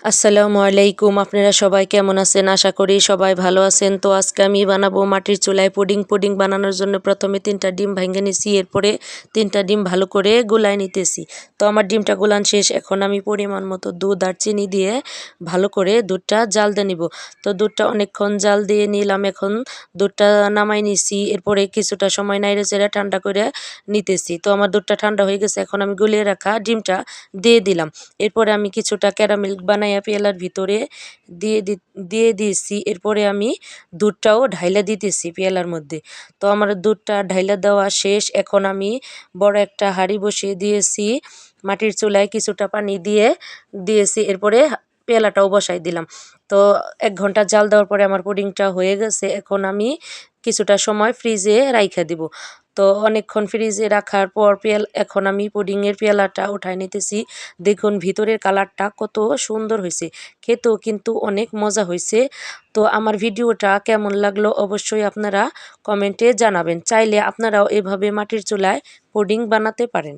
আসসালামু আলাইকুম। আপনারা সবাই কেমন আছেন? আশা করি সবাই ভালো আছেন। তো আজকে আমি বানাবো মাটির চুলায় পুডিং। পুডিং বানানোর জন্য প্রথমে ৩টা ডিম ভাইঙ্গে নিছি। এরপরে ৩টা ডিম ভালো করে গুলায় নিতেছি। তো আমার ডিমটা গুলান শেষ। এখন আমি পরিমাণ মতো দুধ আর চিনি দিয়ে ভালো করে দুধটা জাল দিয়ে নিব। তো দুধটা অনেকক্ষণ জাল দিয়ে নিলাম। এখন দুধটা নামাই নিছি। এরপরে কিছুটা সময় নাইড়ে চেড়ে ঠান্ডা করে নিতেছি। তো আমার দুধটা ঠান্ডা হয়ে গেছে। এখন আমি গুলিয়ে রাখা ডিমটা দিয়ে দিলাম। এরপরে আমি কিছুটা ক্যারামেল বানাইয়া পেয়ালার ভিতরে দিয়ে দিয়েছি। এরপরে আমি দুধটাও ঢাইলা দিতেছি পেয়ালার মধ্যে। তো আমার দুধটা ঢাইলা দেওয়া শেষ। এখন আমি বড় একটা হাঁড়ি বসিয়ে দিয়েছি। মাটির চুলায় কিছুটা পানি দিয়েছি। এরপরে পেয়ালাটাও বসাই দিলাম। তো ১ ঘন্টা জাল দেওয়ার পরে আমার পুডিংটা হয়ে গেছে। এখন আমি কিছুটা সময় ফ্রিজে রাইখা দিব। তো অনেকক্ষণ ফ্রিজে রাখার পর এখন আমি পুডিংয়ের পেয়ালাটা উঠায় নিতেছি। দেখুন ভিতরের কালারটা কত সুন্দর হয়েছে, খেতেও কিন্তু অনেক মজা হয়েছে। তো আমার ভিডিওটা কেমন লাগলো অবশ্যই আপনারা কমেন্টে জানাবেন। চাইলে আপনারাও এভাবে মাটির চুলায় পুডিং বানাতে পারেন।